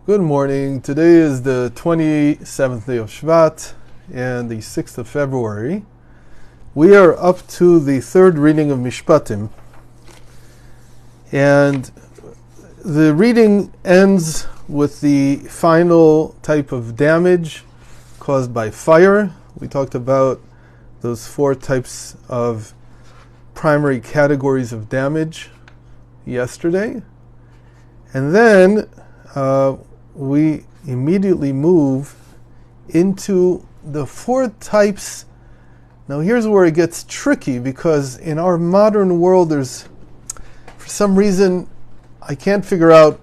Good morning. Today is the 27th day of Shvat and the 6th of February. We are up to the third reading of Mishpatim. And the reading ends with the final type of damage caused by fire. We talked about those four types of primary categories of damage yesterday. And then we immediately move into the four types. Now here's where it gets tricky, because in our modern world there's, for some reason, I can't figure out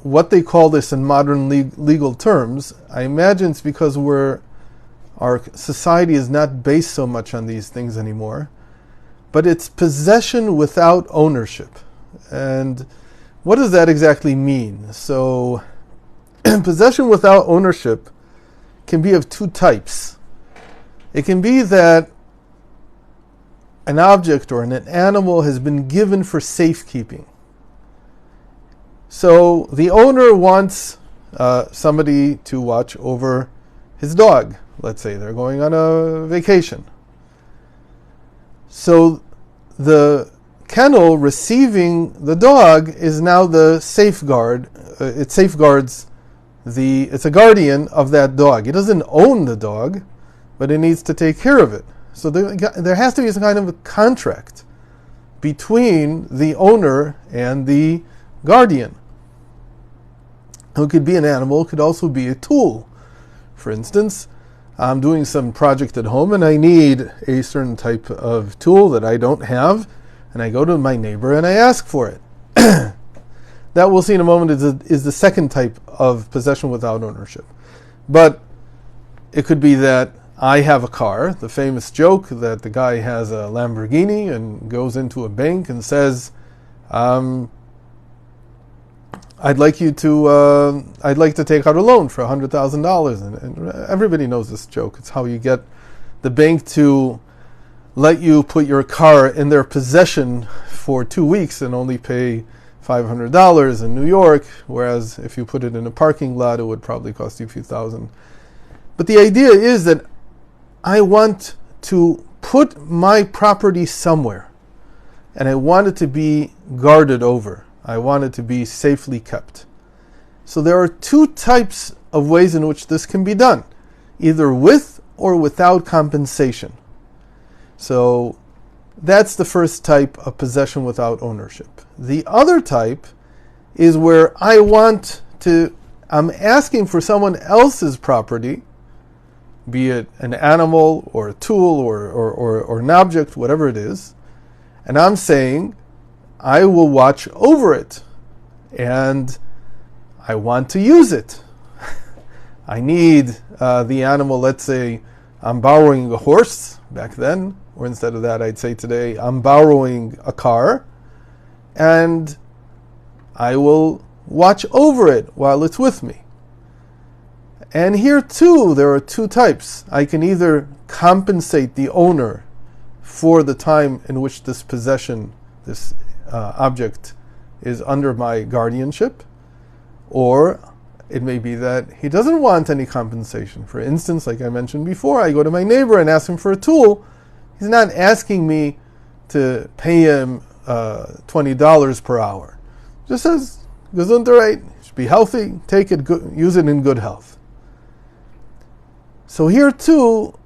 what they call this in modern legal terms. I imagine it's because our society is not based so much on these things anymore. But it's possession without ownership. And what does that exactly mean? So, possession without ownership can be of two types. It can be that an object or an animal has been given for safekeeping. So the owner wants somebody to watch over his dog. Let's say they're going on a vacation. So the kennel receiving the dog is now the safeguard. It safeguards it's a guardian of that dog. It doesn't own the dog, but it needs to take care of it. So there has to be some kind of a contract between the owner and the guardian. It could be an animal, it could also be a tool. For instance, I'm doing some project at home and I need a certain type of tool that I don't have, and I go to my neighbor and I ask for it. That we'll see in a moment is the second type of possession without ownership. But it could be that I have a car, the famous joke that the guy has a Lamborghini and goes into a bank and says, I'd like to take out a loan for $100,000. And everybody knows this joke. It's how you get the bank to let you put your car in their possession for 2 weeks and only pay $500 in New York, whereas if you put it in a parking lot, it would probably cost you a few thousand. But the idea is that I want to put my property somewhere, and I want it to be guarded over. I want it to be safely kept. So there are two types of ways in which this can be done, either with or without compensation. So that's the first type of possession without ownership. The other type is where I'm asking for someone else's property, be it an animal or a tool or an object, whatever it is, and I'm saying, I will watch over it, and I want to use it. I need the animal. Let's say I'm borrowing a horse back then, or instead of that, I'd say today, I'm borrowing a car, and I will watch over it while it's with me. And here too, there are two types. I can either compensate the owner for the time in which this possession, this object, is under my guardianship, or it may be that he doesn't want any compensation. For instance, like I mentioned before, I go to my neighbor and ask him for a tool. He's not asking me to pay him $20 per hour. Just says, Gesundheit, should be healthy, take it, use it in good health. So here too,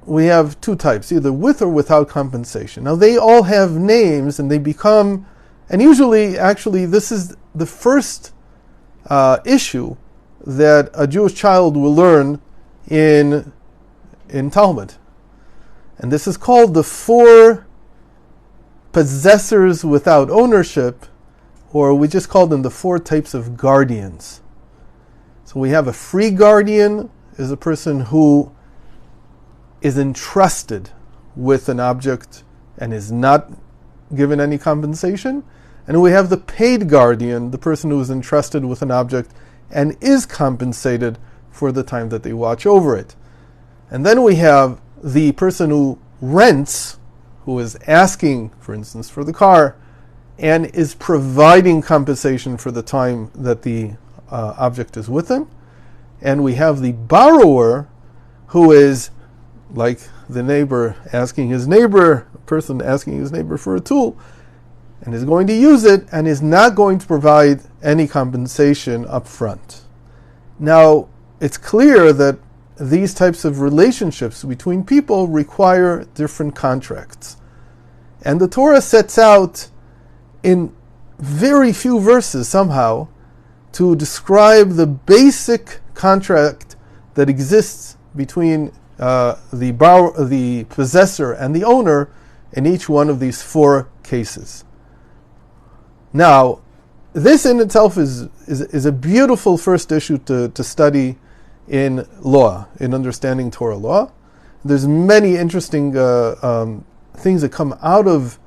we have two types, either with or without compensation. Now they all have names, and they become, and usually, actually, this is the first issue that a Jewish child will learn in Talmud. And this is called the four possessors without ownership, or we just call them the four types of guardians. So we have a free guardian, is a person who is entrusted with an object and is not given any compensation. And we have the paid guardian, the person who is entrusted with an object and is compensated for the time that they watch over it. And then we have the person who rents, who is asking, for instance, for the car, and is providing compensation for the time that the object is with him. And we have the borrower, who is like the neighbor asking his neighbor, a person asking his neighbor for a tool, and is going to use it and is not going to provide any compensation up front. Now, it's clear that these types of relationships between people require different contracts. And the Torah sets out in very few verses somehow to describe the basic contract that exists between the possessor and the owner in each one of these four cases. Now, this in itself is a beautiful first issue to study in law, in understanding Torah law. There's many interesting things that come out of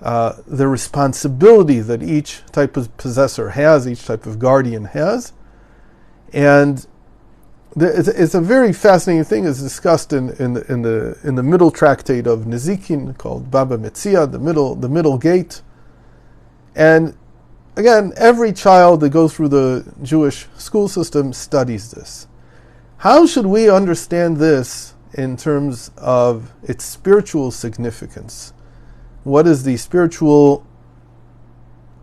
the responsibility that each type of possessor has, each type of guardian has. And it's a very fascinating thing. It's discussed in the middle tractate of Nezikin called Baba Metzia, the middle gate. And again, every child that goes through the Jewish school system studies this. How should we understand this in terms of its spiritual significance? What is the spiritual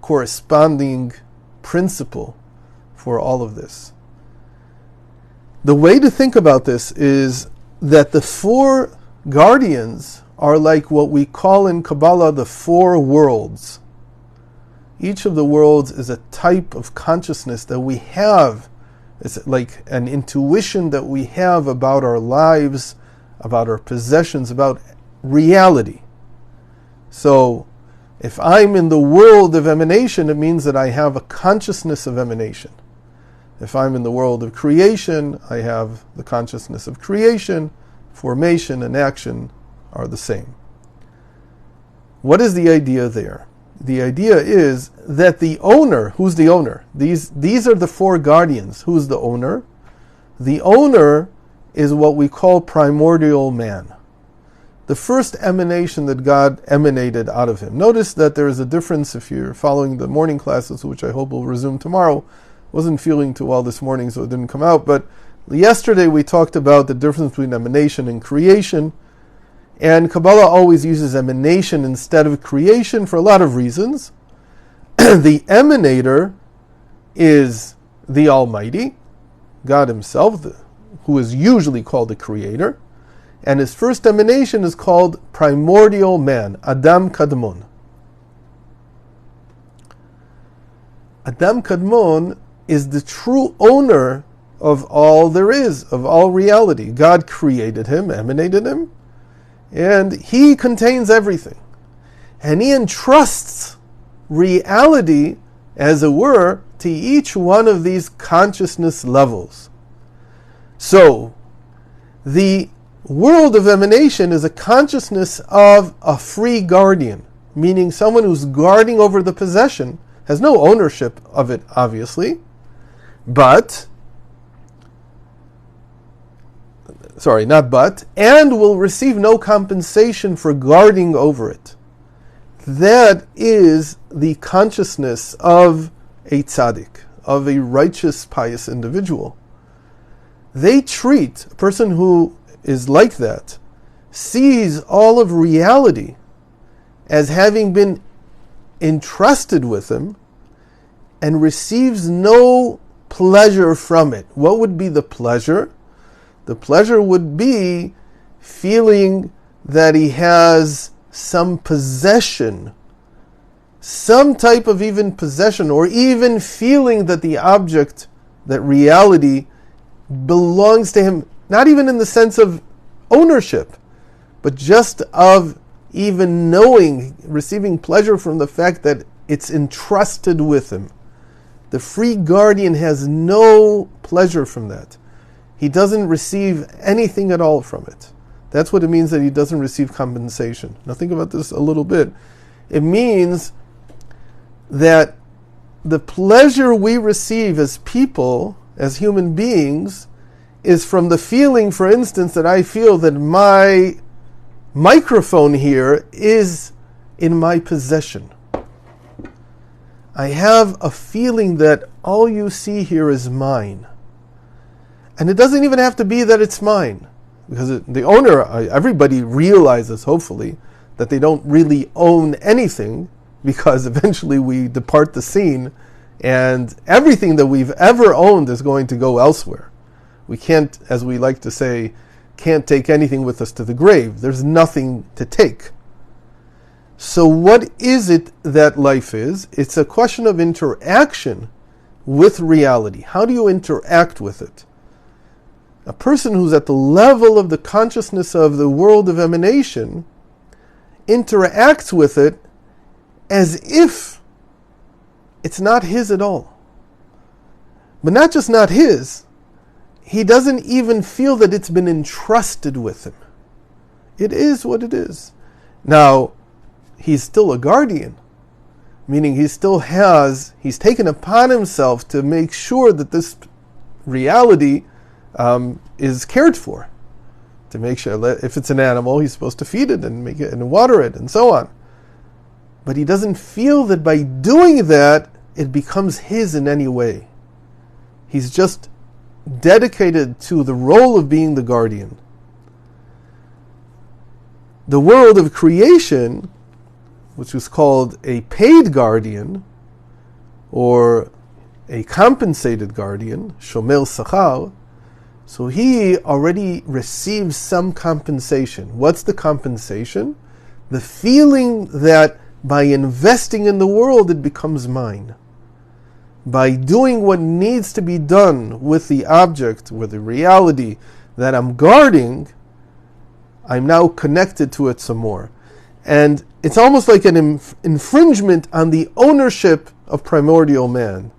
corresponding principle for all of this? The way to think about this is that the four guardians are like what we call in Kabbalah the four worlds. Each of the worlds is a type of consciousness that we have. It's like an intuition that we have about our lives, about our possessions, about reality. So, if I'm in the world of emanation, it means that I have a consciousness of emanation. If I'm in the world of creation, I have the consciousness of creation. Formation and action are the same. What is the idea there? The idea is that the owner, who's the owner? These are the four guardians. Who's the owner? The owner is what we call primordial man. The first emanation that God emanated out of him. Notice that there is a difference if you're following the morning classes, which I hope will resume tomorrow. Wasn't feeling too well this morning, so it didn't come out. But yesterday we talked about the difference between emanation and creation. And Kabbalah always uses emanation instead of creation for a lot of reasons. The emanator is the Almighty, God Himself, who is usually called the Creator. And his first emanation is called primordial man, Adam Kadmon. Adam Kadmon is the true owner of all there is, of all reality. God created him, emanated him, and he contains everything. And he entrusts reality, as it were, to each one of these consciousness levels. So, the world of emanation is a consciousness of a free guardian, meaning someone who's guarding over the possession, has no ownership of it, obviously, and will receive no compensation for guarding over it. That is the consciousness of a tzaddik, of a righteous, pious individual. They treat a person who is like that, sees all of reality as having been entrusted with him and receives no pleasure from it. What would be the pleasure? The pleasure would be feeling that he has some possession, some type of even possession, or even feeling that the object, that reality, belongs to him, not even in the sense of ownership, but just of even knowing, receiving pleasure from the fact that it's entrusted with him. The free guardian has no pleasure from that. He doesn't receive anything at all from it. That's what it means that he doesn't receive compensation. Now think about this a little bit. It means that the pleasure we receive as people, as human beings, is from the feeling, for instance, that I feel that my microphone here is in my possession. I have a feeling that all you see here is mine. And it doesn't even have to be that it's mine. Because the owner, everybody realizes, hopefully, that they don't really own anything, because eventually we depart the scene and everything that we've ever owned is going to go elsewhere. We can't, as we like to say, can't take anything with us to the grave. There's nothing to take. So what is it that life is? It's a question of interaction with reality. How do you interact with it? A person who's at the level of the consciousness of the world of emanation interacts with it as if it's not his at all. But not just not his, he doesn't even feel that it's been entrusted with him. It is what it is. Now, he's still a guardian, meaning he's taken upon himself to make sure that this reality is cared for. To make sure that if it's an animal, he's supposed to feed it and make it and water it and so on. But he doesn't feel that by doing that, it becomes his in any way. He's just dedicated to the role of being the guardian. The world of creation, which is called a paid guardian, or a compensated guardian, shomer sachar, so he already receives some compensation. What's the compensation? The feeling that by investing in the world, it becomes mine. By doing what needs to be done with the object, with the reality that I'm guarding, I'm now connected to it some more. And it's almost like an infringement on the ownership of primordial man.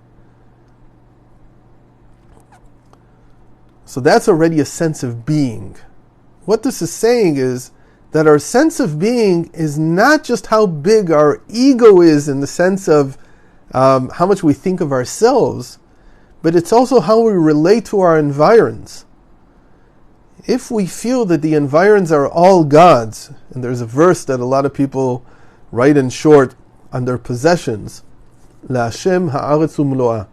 So that's already a sense of being. What this is saying is that our sense of being is not just how big our ego is in the sense of how much we think of ourselves, but it's also how we relate to our environs. If we feel that the environs are all God's, and there's a verse that a lot of people write in short on their possessions, LaHashem ha'aretz u'mlo'ah.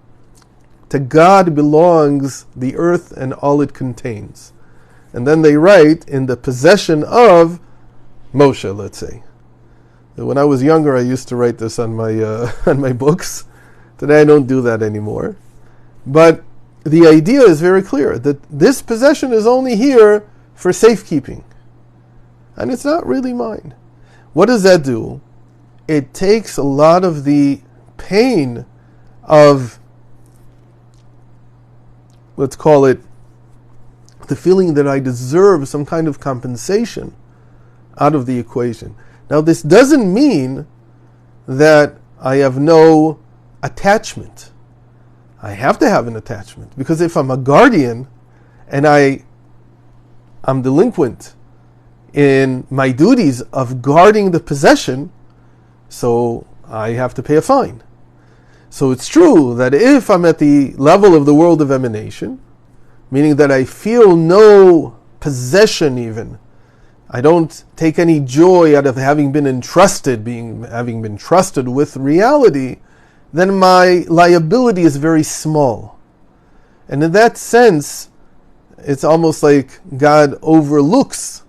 To God belongs the earth and all it contains. And then they write, in the possession of Moshe, let's say. When I was younger, I used to write this on my on my books. Today I don't do that anymore. But the idea is very clear, that this possession is only here for safekeeping. And it's not really mine. What does that do? It takes a lot of the pain of, let's call it, the feeling that I deserve some kind of compensation out of the equation. Now, this doesn't mean that I have no attachment. I have to have an attachment, because if I'm a guardian and I'm delinquent in my duties of guarding the possession, so I have to pay a fine. So it's true that if I'm at the level of the world of emanation, meaning that I feel no possession even, I don't take any joy out of having been entrusted, having been trusted with reality, then my liability is very small. And in that sense, it's almost like God overlooks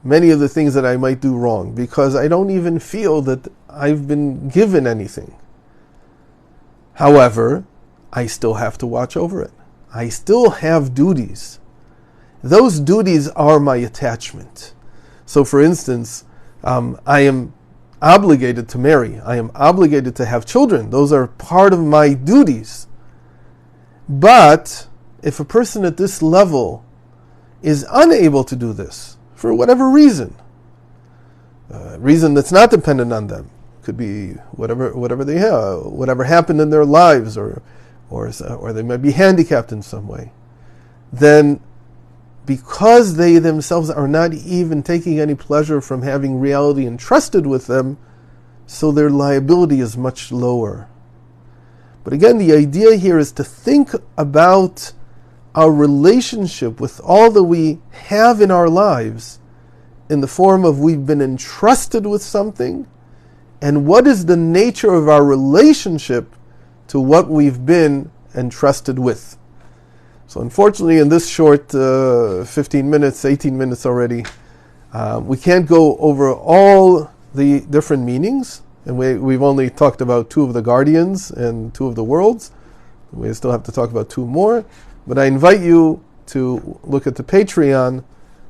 many of the things that I might do wrong, because I don't even feel that I've been given anything. However, I still have to watch over it. I still have duties. Those duties are my attachment. So for instance, I am obligated to marry. I am obligated to have children. Those are part of my duties. But if a person at this level is unable to do this, for whatever reason, reason that's not dependent on them, could be whatever they have, whatever happened in their lives, or they might be handicapped in some way, then because they themselves are not even taking any pleasure from having reality entrusted with them, so their liability is much lower. But again, the idea here is to think about our relationship with all that we have in our lives in the form of we've been entrusted with something, and what is the nature of our relationship to what we've been entrusted with. So unfortunately, in this short 15 minutes, 18 minutes already, we can't go over all the different meanings, and we've only talked about 2 of the guardians and 2 of the worlds. We still have to talk about 2 more, but I invite you to look at the Patreon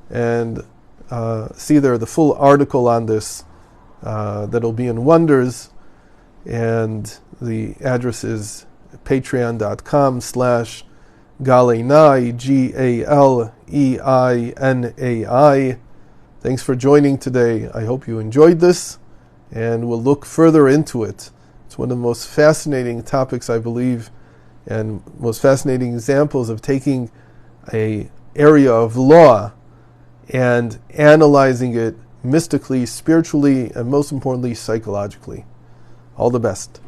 and see there the full article on this that'll be in Wonders, and the address is patreon.com/Galeinai, Galeinai. Thanks for joining today. I hope you enjoyed this, and we'll look further into it. It's one of the most fascinating topics, I believe, and most fascinating examples of taking an area of law and analyzing it mystically, spiritually, and most importantly, psychologically. All the best.